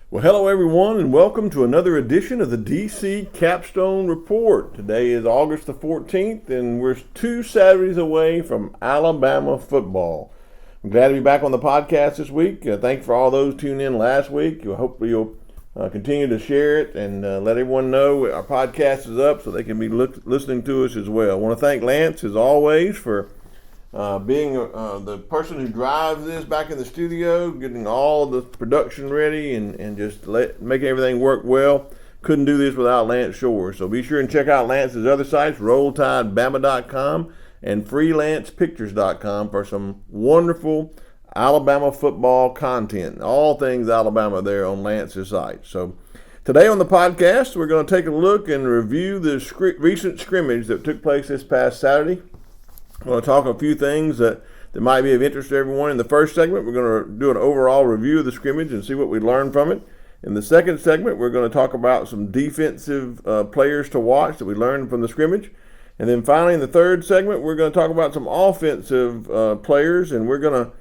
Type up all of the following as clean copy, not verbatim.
Well, hello everyone, and welcome to another edition of the DC Capstone Report. Today is August the 14th, and we're 2 Saturdays away from Alabama football. I'm glad to be back on the podcast this week. Thanks for all those tuning in last week. Hopefully you'll continue to share it and let everyone know our podcast is up so they can be listening to us as well. I want to thank Lance, as always, for being the person who drives this back in the studio, getting all the production ready and just making everything work well. Couldn't do this without Lance Shore. So be sure and check out Lance's other sites, RollTideBama.com and FreelancePictures.com for some wonderful Alabama football content. All things Alabama there on Lance's site. So today on the podcast, we're going to take a look and review the recent scrimmage that took place this past Saturday. I'm going to talk a few things that might be of interest to everyone. In the first segment, we're going to do an overall review of the scrimmage and see what we learned from it. In the second segment, we're going to talk about some defensive players to watch that we learned from the scrimmage. And then finally, in the third segment, we're going to talk about some offensive players, and we're going to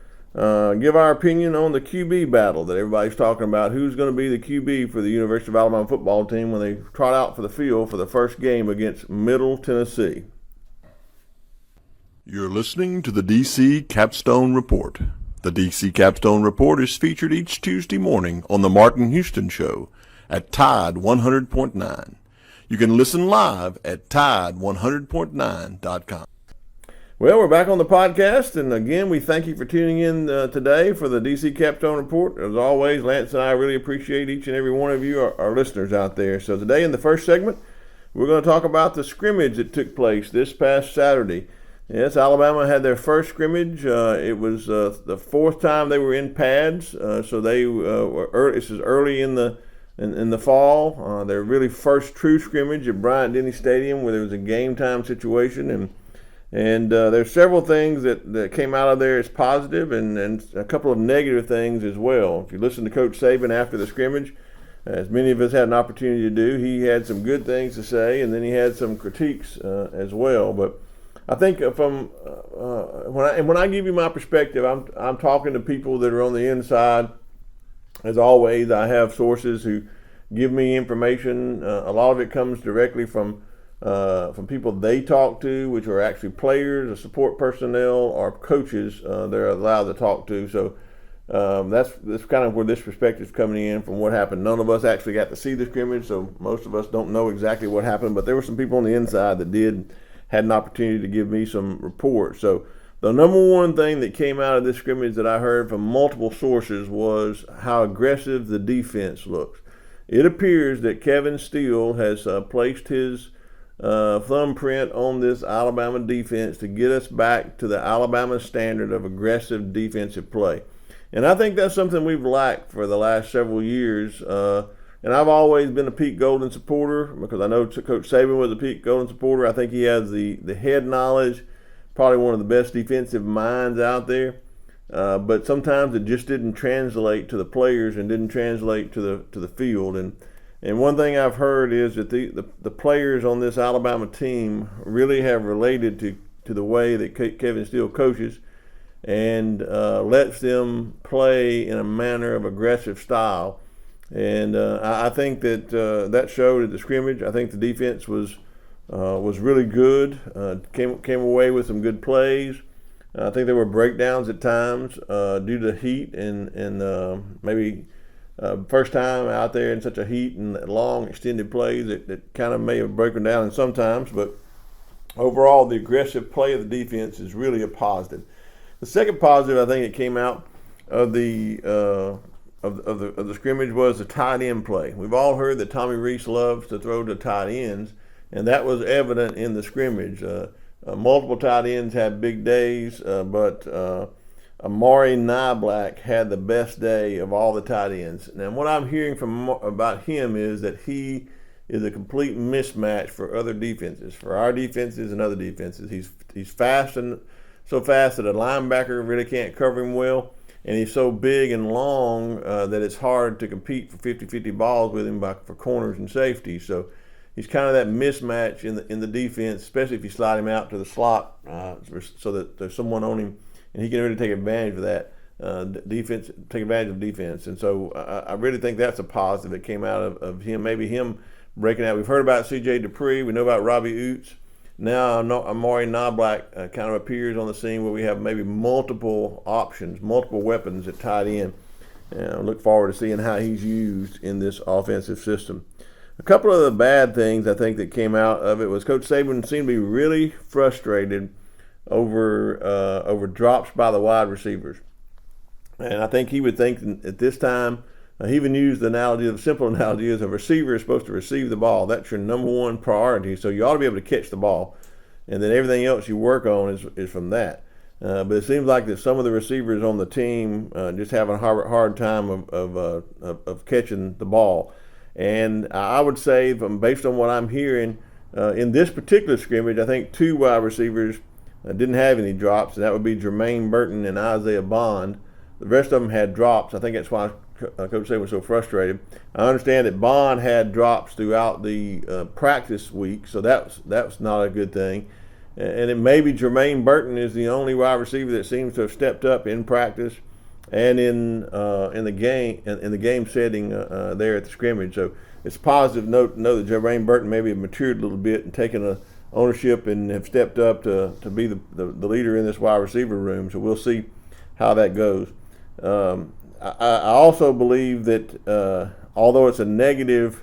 give our opinion on the QB battle that everybody's talking about. Who's going to be the QB for the University of Alabama football team when they trot out for the field for the first game against Middle Tennessee? You're listening to the DC Capstone Report. The DC Capstone Report is featured each Tuesday morning on the Martin Houston Show at Tide 100.9. You can listen live at Tide100.9.com. Well, we're back on the podcast, and again, we thank you for tuning in today for the DC Capstone Report. As always, Lance and I really appreciate each and every one of you, our listeners out there. So today in the first segment, we're going to talk about the scrimmage that took place this past Saturday. Yes, Alabama had their first scrimmage. It was the fourth time they were in pads, so they were early. This is early in the fall. Their really first true scrimmage at Bryant-Denny Stadium, where there was a game time situation, and there's several things that came out of there as positive, and a couple of negative things as well. If you listen to Coach Saban after the scrimmage, as many of us had an opportunity to do, he had some good things to say, and then he had some critiques as well, but I think from when I give you my perspective, I'm talking to people that are on the inside. As always, I have sources who give me information. A lot of it comes directly from people they talk to, which are actually players, or support personnel, or coaches they're allowed to talk to. So that's kind of where this perspective is coming in from what happened. None of us actually got to see the scrimmage, so most of us don't know exactly what happened. But there were some people on the inside that had an opportunity to give me some reports. So the number one thing that came out of this scrimmage that I heard from multiple sources was how aggressive the defense looks. It appears that Kevin Steele has placed his thumbprint on this Alabama defense to get us back to the Alabama standard of aggressive defensive play. And I think that's something we've lacked for the last several years. And I've always been a Pete Golding supporter because I know Coach Saban was a Pete Golding supporter. I think he has the head knowledge, probably one of the best defensive minds out there. But sometimes it just didn't translate to the players and didn't translate to the field. And one thing I've heard is that the players on this Alabama team really have related to the way that Kevin Steele coaches and lets them play in a manner of aggressive style. And I think that showed at the scrimmage. I think the defense was really good. Came away with some good plays. I think there were breakdowns at times due to heat and maybe first time out there in such a heat and long extended plays that kind of may have broken down sometimes. But overall, the aggressive play of the defense is really a positive. The second positive I think that came out of the scrimmage was the tight end play. We've all heard that Tommy Rees loves to throw to tight ends, and that was evident in the scrimmage. Multiple tight ends had big days, but Amari Niblack had the best day of all the tight ends. Now, what I'm hearing about him is that he is a complete mismatch for other defenses, for our defenses and other defenses. He's fast, and so fast that a linebacker really can't cover him well. And he's so big and long that it's hard to compete for 50-50 balls with him for corners and safety. So he's kind of that mismatch in the defense, especially if you slide him out to the slot so that there's someone on him, and he can really take advantage of that. defense, take advantage of defense. And so I really think that's a positive that came out of him. Maybe him breaking out. We've heard about C.J. Dupree. We know about Robbie Oots. Now Amari Knobloch kind of appears on the scene where we have maybe multiple options, multiple weapons at tight end. I look forward to seeing how he's used in this offensive system. A couple of the bad things I think that came out of it was Coach Saban seemed to be really frustrated over drops by the wide receivers. And I think he would think at this time, he even used the analogy, the simple analogy is a receiver is supposed to receive the ball. That's your number one priority. So you ought to be able to catch the ball. And then everything else you work on is from that. But it seems like that some of the receivers on the team just having a hard time of catching the ball. And I would say, based on what I'm hearing, in this particular scrimmage, I think 2 wide receivers didn't have any drops, and that would be Jermaine Burton and Isaiah Bond. The rest of them had drops. I think that's why Coach Saban was so frustrated. I understand that Bond had drops throughout the practice week, so that's not a good thing. And it maybe Jermaine Burton is the only wide receiver that seems to have stepped up in practice and in the game setting there at the scrimmage. So it's a positive note to know that Jermaine Burton maybe have matured a little bit and taken a ownership and have stepped up to be the leader in this wide receiver room. So we'll see how that goes. I also believe that although it's a negative,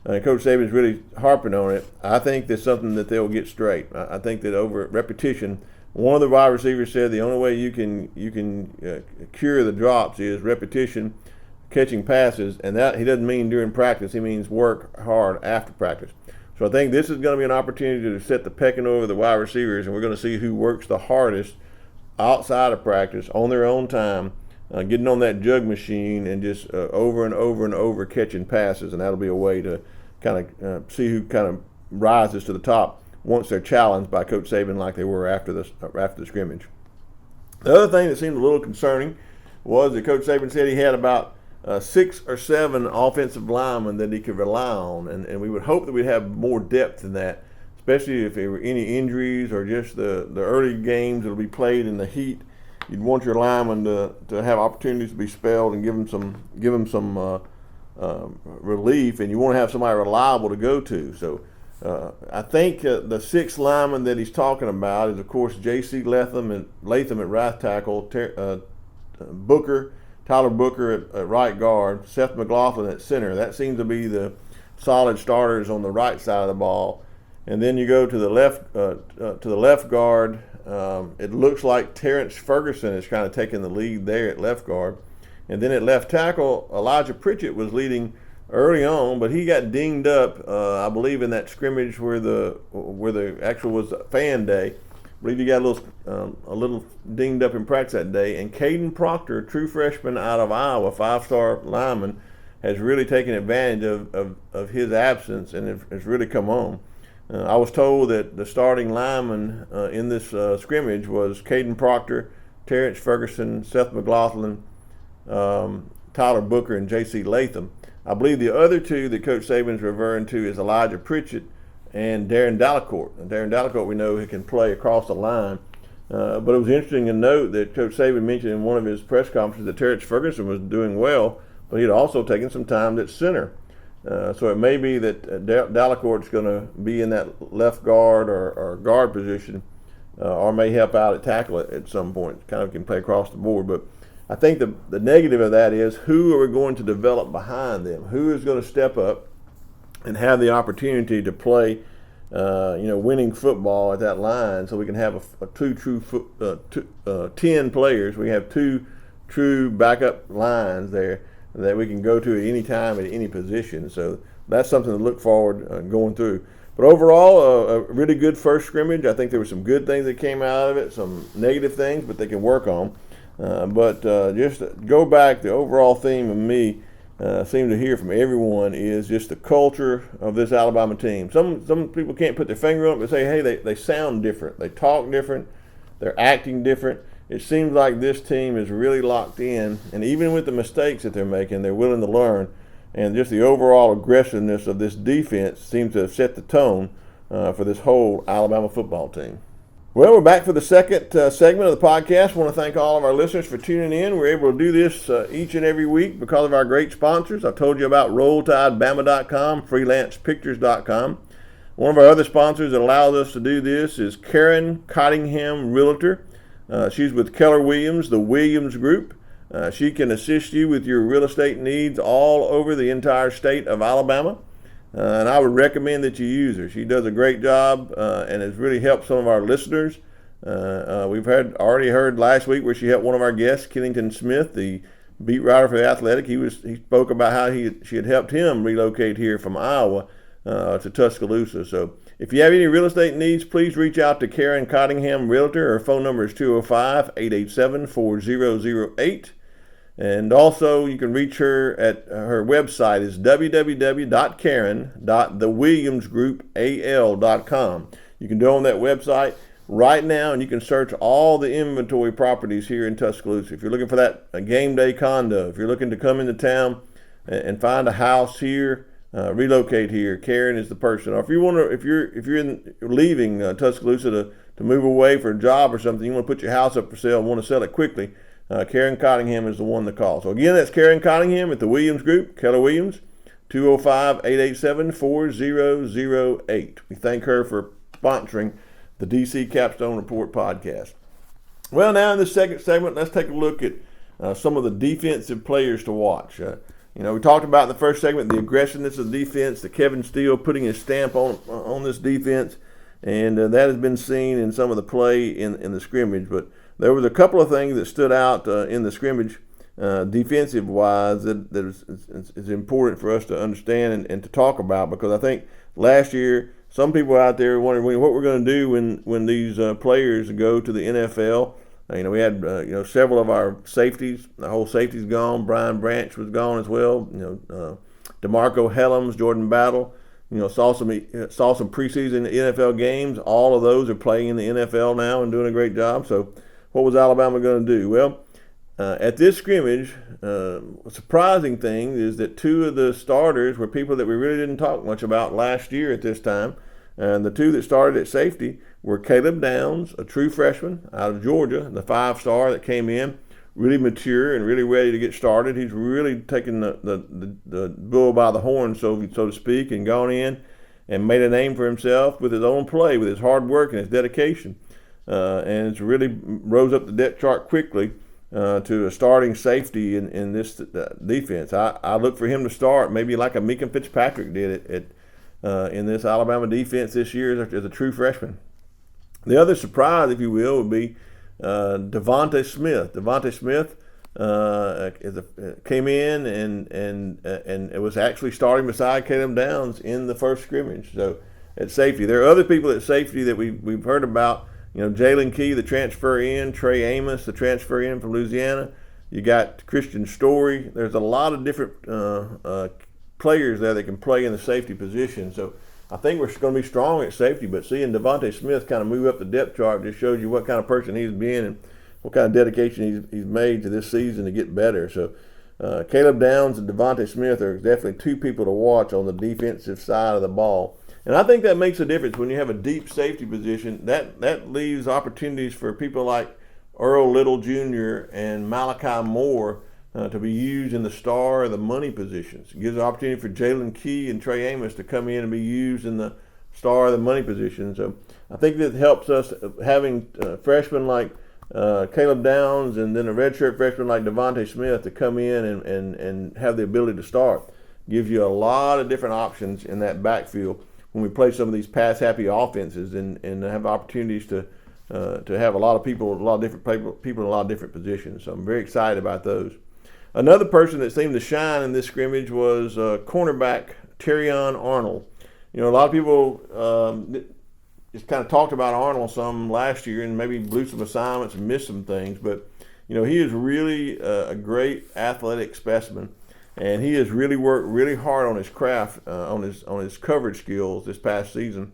Coach Saban's really harping on it, I think that's something that they'll get straight. I think that over repetition, one of the wide receivers said the only way you can cure the drops is repetition, catching passes, and that he doesn't mean during practice. He means work hard after practice. So I think this is going to be an opportunity to set the pecking order of the wide receivers, and we're going to see who works the hardest outside of practice on their own time, getting on that jug machine and just over and over and over catching passes, and that'll be a way to kind of see who kind of rises to the top once they're challenged by Coach Saban like they were after the scrimmage. The other thing that seemed a little concerning was that Coach Saban said he had about 6 or 7 offensive linemen that he could rely on, and we would hope that we'd have more depth in that, especially if there were any injuries or just the early games that will be played in the heat. You'd want your linemen to have opportunities to be spelled and give them some relief, and you want to have somebody reliable to go to. So I think the 6 linemen that he's talking about is, of course, J.C. Latham at right tackle, Tyler Booker at right guard, Seth McLaughlin at center. That seems to be the solid starters on the right side of the ball. And then you go to the left guard. It looks like Terrence Ferguson is kind of taking the lead there at left guard. And then at left tackle, Elijah Pritchett was leading early on, but he got dinged up, I believe, in that scrimmage where the actual was fan day. I believe he got a little dinged up in practice that day. And Caden Proctor, true freshman out of Iowa, 5-star lineman, has really taken advantage of his absence and has really come on. I was told that the starting lineman in this scrimmage was Caden Proctor, Terrence Ferguson, Seth McLaughlin, Tyler Booker, and J.C. Latham. I believe the other 2 that Coach Saban's referring to is Elijah Pritchett and Darren Delacourt. And Darren Delacourt, we know he can play across the line. But it was interesting to note that Coach Saban mentioned in one of his press conferences that Terrence Ferguson was doing well, but he'd also taken some time at center. So it may be that Delacourt's going to be in that left guard or guard position, or may help out at tackle at some point. Kind of can play across the board. But I think the negative of that is who are we going to develop behind them? Who is going to step up and have the opportunity to play, winning football at that line, so we can have a 10 players. We have 2 true backup lines there that we can go to at any time at any position. So that's something to look forward going through. But overall, a really good first scrimmage. I think there were some good things that came out of it, some negative things, but they can work on. But just to go back, the overall theme of me seem to hear from everyone is just the culture of this Alabama team. Some people can't put their finger on it, but say, hey, they sound different. They talk different. They're acting different. It seems like this team is really locked in, and even with the mistakes that they're making, they're willing to learn. And just the overall aggressiveness of this defense seems to have set the tone for this whole Alabama football team. Well, we're back for the second segment of the podcast. I want to thank all of our listeners for tuning in. We're able to do this each and every week because of our great sponsors. I've told you about RollTideBama.com, FreelancePictures.com. One of our other sponsors that allows us to do this is Karen Cottingham Realtor. She's with Keller Williams, the Williams Group. She can assist you with your real estate needs all over the entire state of Alabama. And I would recommend that you use her. She does a great job and has really helped some of our listeners. We've already heard last week where she helped one of our guests, Kennington Smith, the beat writer for The Athletic. He spoke about how she had helped him relocate here from Iowa to Tuscaloosa. So if you have any real estate needs, please reach out to Karen Cottingham Realtor. Her phone number is 205-887-4008. And also, you can reach her at her website is www.karen.thewilliamsgroupal.com. You can go on that website right now, and you can search all the inventory properties here in Tuscaloosa. If you're looking for that game day condo, if you're looking to come into town and find a house here, relocate here, Karen is the person. Or if you're leaving Tuscaloosa to move away for a job or something, you want to put your house up for sale and want to sell it quickly, Karen Cottingham is the one to call. So again, that's Karen Cottingham at the Williams Group, Keller Williams, 205-887-4008. We thank her for sponsoring the DC Capstone Report podcast. Well, now in this second segment, let's take a look at some of the defensive players to watch. We talked about in the first segment the aggressiveness of the defense, the Kevin Steele putting his stamp on this defense, and that has been seen in some of the play in the scrimmage. But there was a couple of things that stood out in the scrimmage defensive-wise that is important for us to understand and to talk about, because I think last year some people out there wondering what we're going to do when these players go to the NFL. We had several of our safeties. The whole safety's gone. Brian Branch was gone as well. DeMarco Hellams, Jordan Battle. Saw some preseason NFL games. All of those are playing in the NFL now and doing a great job. So what was Alabama going to do? Well, at this scrimmage, a surprising thing is that two of the starters were people that we really didn't talk much about last year at this time. And the two that started at safety were Caleb Downs, a true freshman out of Georgia, the 5-star that came in, really mature and really ready to get started. He's really taken the bull by the horn, so to speak, and gone in and made a name for himself with his own play, with his hard work and his dedication. And it's really rose up the depth chart quickly to a starting safety in this defense. I look for him to start maybe like a Meekin Fitzpatrick did in this Alabama defense this year as a true freshman. The other surprise, if you will, would be Devontae Smith. Devontae Smith came in and it was actually starting beside Caleb Downs in the first scrimmage. So at safety, there are other people at safety that we've heard about. Jalen Key, the transfer in, Trey Amos, the transfer in from Louisiana. You got Christian Story. There's a lot of different players there that can play in the safety position. So I think we're going to be strong at safety, but seeing Devontae Smith kind of move up the depth chart just shows you what kind of person he's been and what kind of dedication he's made to this season to get better. So Caleb Downs and Devontae Smith are definitely two people to watch on the defensive side of the ball. And I think that makes a difference when you have a deep safety position. That leaves opportunities for people like Earl Little Jr. and Malachi Moore to be used in the star or the money positions. It gives an opportunity for Jalen Key and Trey Amos to come in and be used in the star or the money position. So I think that helps us having freshmen like Caleb Downs and then a redshirt freshman like Devontae Smith to come in and have the ability to start. Gives you a lot of different options in that backfield when we play some of these pass-happy offenses and have opportunities to have a lot of people in a lot of different positions. So I'm very excited about those. Another person that seemed to shine in this scrimmage was cornerback Terrion Arnold. A lot of people just kind of talked about Arnold some last year and maybe blew some assignments and missed some things, but he is really a great athletic specimen. And he has really worked really hard on his craft, on his coverage skills this past season.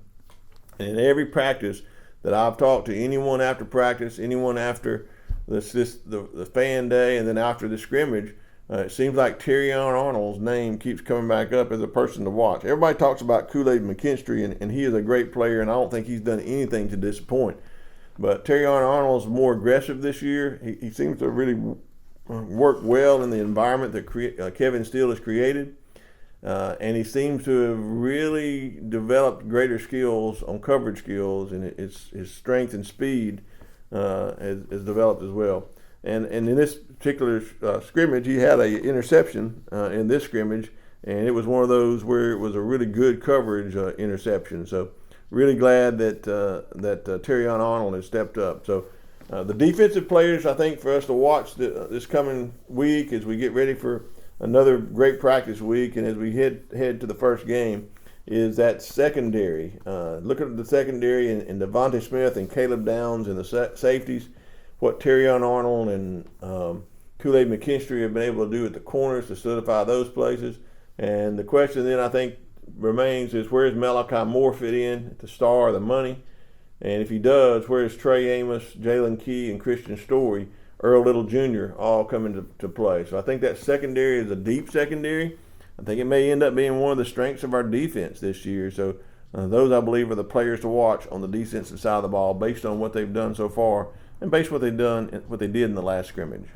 And in every practice that I've talked to anyone after practice, anyone after the fan day, and then after the scrimmage, it seems like Terrion Arnold's name keeps coming back up as a person to watch. Everybody talks about Kool-Aid McKinstry, and he is a great player, and I don't think he's done anything to disappoint. But Terrion Arnold's more aggressive this year. He seems to really work well in the environment that Kevin Steele has created. And he seems to have really developed greater skills on coverage skills, and his strength and speed has developed as well. And in this particular scrimmage, he had an interception in this scrimmage, and it was one of those where it was a really good coverage interception. So really glad that Terrion Arnold has stepped up. So the defensive players, I think, for us to watch this coming week as we get ready for another great practice week, and as we head to the first game, is that secondary. Looking at the secondary and Devontae Smith and Caleb Downs and the safeties, what Terrion Arnold and Kool-Aid McKinstry have been able to do at the corners to solidify those places. And the question then I think remains is, where does Malachi Moore fit in, the star of the money? And if he does, where is Trey Amos, Jalen Key, and Christian Story, Earl Little Jr. all coming to play? So I think that secondary is a deep secondary. I think it may end up being one of the strengths of our defense this year. So those, I believe, are the players to watch on the defensive side of the ball based on what they've done so far and based on what they did in the last scrimmage.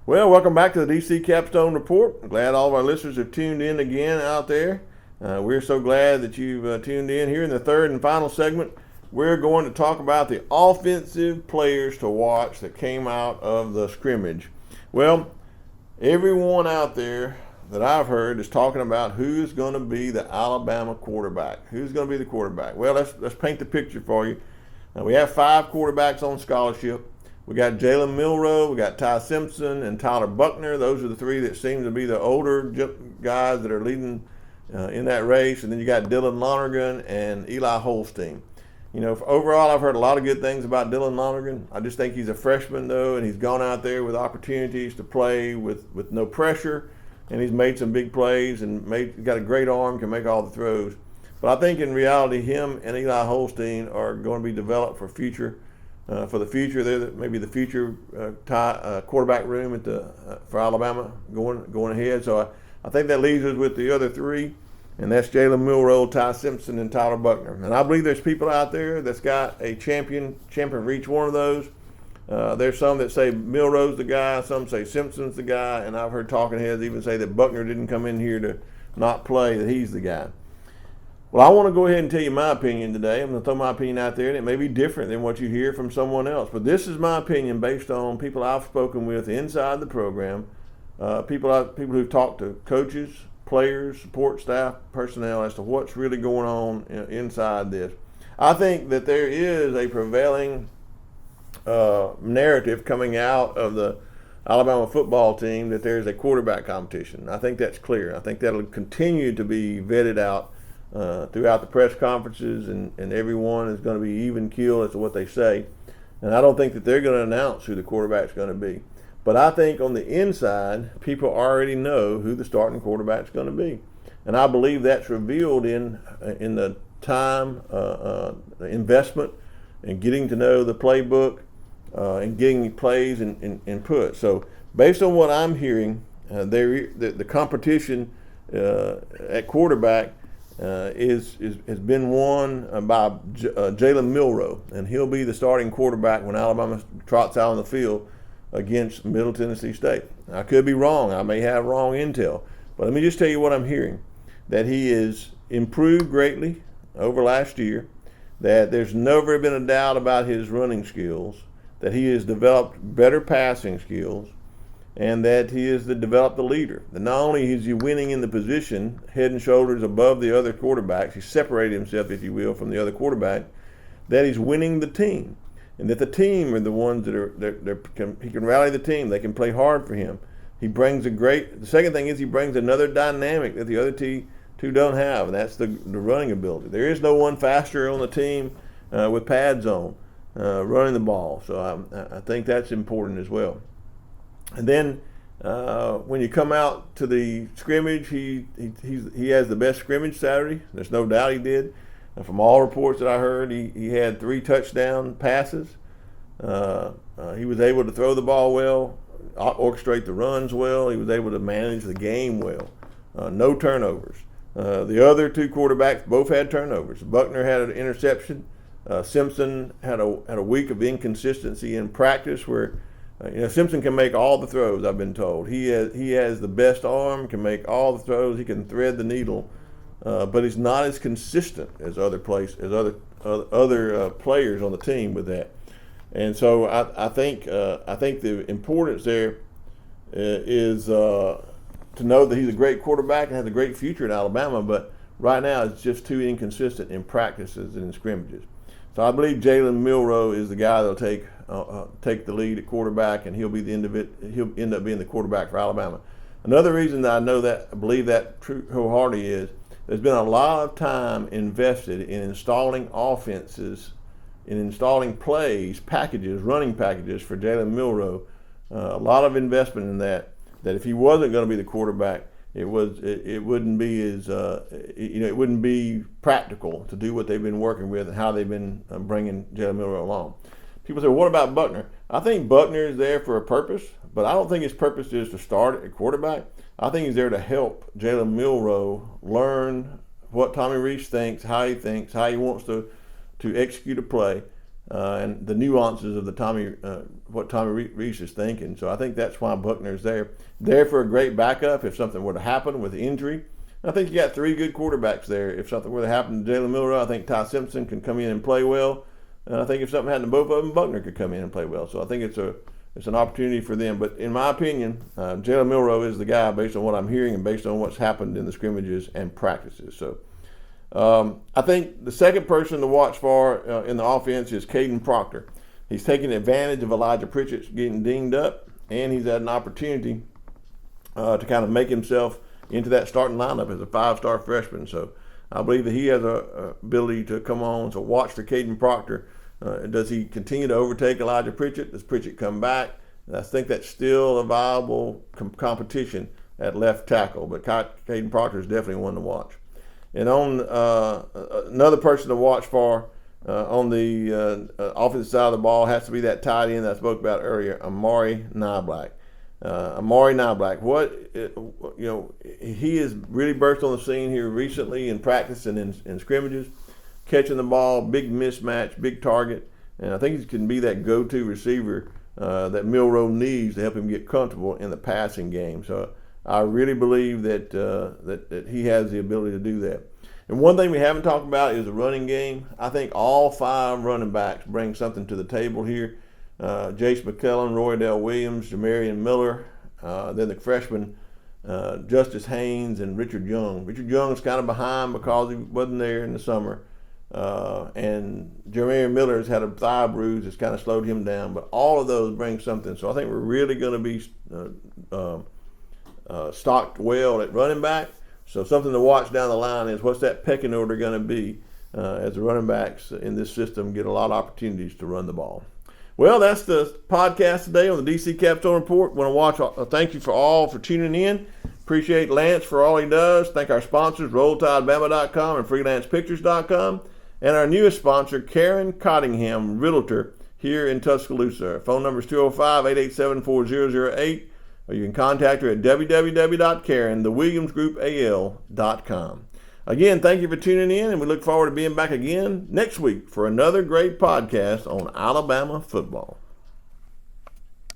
Well, welcome back to the DC Capstone Report. I'm glad all of our listeners have tuned in again out there. We're so glad that you've tuned in. Here in the third and final segment, we're going to talk about the offensive players to watch that came out of the scrimmage. Well, everyone out there that I've heard is talking about who's going to be the Alabama quarterback. Who's going to be the quarterback? Well, let's paint the picture for you. We have 5 quarterbacks on scholarship. We got Jalen Milroe, we got Ty Simpson, and Tyler Buckner. Those are the 3 that seem to be the older guys that are leading in that race. And then you got Dylan Lonergan and Eli Holstein. You know, overall, I've heard a lot of good things about Dylan Lonergan. I just think he's a freshman, though, and he's gone out there with opportunities to play with no pressure, and he's made some big plays and got a great arm, can make all the throws. But I think in reality, him and Eli Holstein are going to be developed for the future. They're maybe the future quarterback room for Alabama going ahead. So I think that leaves us with the other 3. And that's Jalen Milroe, Ty Simpson, and Tyler Buckner. And I believe there's people out there that's got a champion for each one of those. There's some that say Milroe's the guy, some say Simpson's the guy, and I've heard talking heads even say that Buckner didn't come in here to not play, that he's the guy. Well, I want to go ahead and tell you my opinion today. I'm going to throw my opinion out there, and it may be different than what you hear from someone else. But this is my opinion based on people I've spoken with inside the program, people who've talked to coaches, players, support staff, personnel as to what's really going on inside this. I think that there is a prevailing narrative coming out of the Alabama football team that there's a quarterback competition. I think that's clear. I think that'll continue to be vetted out throughout the press conferences, and everyone is going to be even keel as to what they say. And I don't think that they're going to announce who the quarterback's going to be. But I think on the inside, people already know who the starting quarterback's going to be. And I believe that's revealed in the time, investment, and getting to know the playbook, and getting plays and put. So based on what I'm hearing, the competition at quarterback has been won by Jalen Milroe, and he'll be the starting quarterback when Alabama trots out on the field against Middle Tennessee State. I could be wrong. I may have wrong intel. But let me just tell you what I'm hearing, that he is improved greatly over last year, that there's never been a doubt about his running skills, that he has developed better passing skills, and that he has developed a leader. That not only is he winning in the position, head and shoulders above the other quarterbacks, he's separated himself, if you will, from the other quarterback, that he's winning the team. And that the team are the ones that he can rally the team. They can play hard for him. The second thing is he brings another dynamic that the other two don't have, and that's the running ability. There is no one faster on the team with pads on running the ball. So I think that's important as well. And then when you come out to the scrimmage, he has the best scrimmage Saturday. There's no doubt he did. From all reports that I heard, he had 3 touchdown passes. He was able to throw the ball well, orchestrate the runs well. He was able to manage the game well. No turnovers. The other 2 quarterbacks both had turnovers. Buckner had an interception. Simpson had a week of inconsistency in practice where Simpson can make all the throws. I've been told he has the best arm, can make all the throws. He can thread the needle, but he's not as consistent as other players on the team with that. And so I think the importance there is to know that he's a great quarterback and has a great future in Alabama, but right now it's just too inconsistent in practices and in scrimmages. So I believe Jalen Milroe is the guy that'll take the lead at quarterback, and he'll end up being the quarterback for Alabama. Another reason that I believe that wholeheartedly is there's been a lot of time invested in installing offenses, in installing plays, running packages for Jalen Milroe. A lot of investment in that if he wasn't going to be the quarterback, it wouldn't be practical to do what they've been working with and how they've been bringing Jalen Milroe along. People say, well, what about Buckner? I think Buckner is there for a purpose, but I don't think his purpose is to start at quarterback. I think he's there to help Jalen Milroe learn what Tommy Rees thinks, how he wants to execute a play, and the nuances of what Tommy Rees is thinking. So I think that's why Buckner's there for a great backup if something were to happen with injury. I think you got three good quarterbacks there. If something were to happen to Jalen Milroe, I think Ty Simpson can come in and play well. And I think if something happened to both of them, Buckner could come in and play well. So I think it's an opportunity for them. But in my opinion, Jalen Milroe is the guy based on what I'm hearing and based on what's happened in the scrimmages and practices. So I think the second person to watch for in the offense is Caden Proctor. He's taking advantage of Elijah Pritchett getting dinged up, and he's had an opportunity to kind of make himself into that starting lineup as a five-star freshman. So I believe that he has a ability to come on. So watch for Caden Proctor. Does he continue to overtake Elijah Pritchett? Does Pritchett come back? And I think that's still a viable competition at left tackle, but Caden Proctor is definitely one to watch. And on another person to watch for on the offensive side of the ball has to be that tight end that I spoke about earlier, Amari Niblack. He has really burst on the scene here recently in practice and in scrimmages, catching the ball, big mismatch, big target, and I think he can be that go-to receiver that Milroe needs to help him get comfortable in the passing game. So I really believe that he has the ability to do that. And one thing we haven't talked about is the running game. I think all five running backs bring something to the table here. Jace McClellan, Roydell Williams, Jamarian Miller, then the freshmen, Justice Haynes and Richard Young. Richard Young's kind of behind because he wasn't there in the summer. And Jamarian Miller has had a thigh bruise that's kind of slowed him down. But all of those bring something. So I think we're really going to be stocked well at running back. So something to watch down the line is what's that pecking order going to be as the running backs in this system get a lot of opportunities to run the ball. Well, that's the podcast today on the DC Capstone Report. Thank you for tuning in. Appreciate Lance for all he does. Thank our sponsors, RollTideBama.com and FreelancePictures.com, and our newest sponsor, Karen Cottingham, Realtor here in Tuscaloosa. Our phone number is 205-887-4008, or you can contact her at www.KarenTheWilliamsGroupAL.com. Again, thank you for tuning in, and we look forward to being back again next week for another great podcast on Alabama football.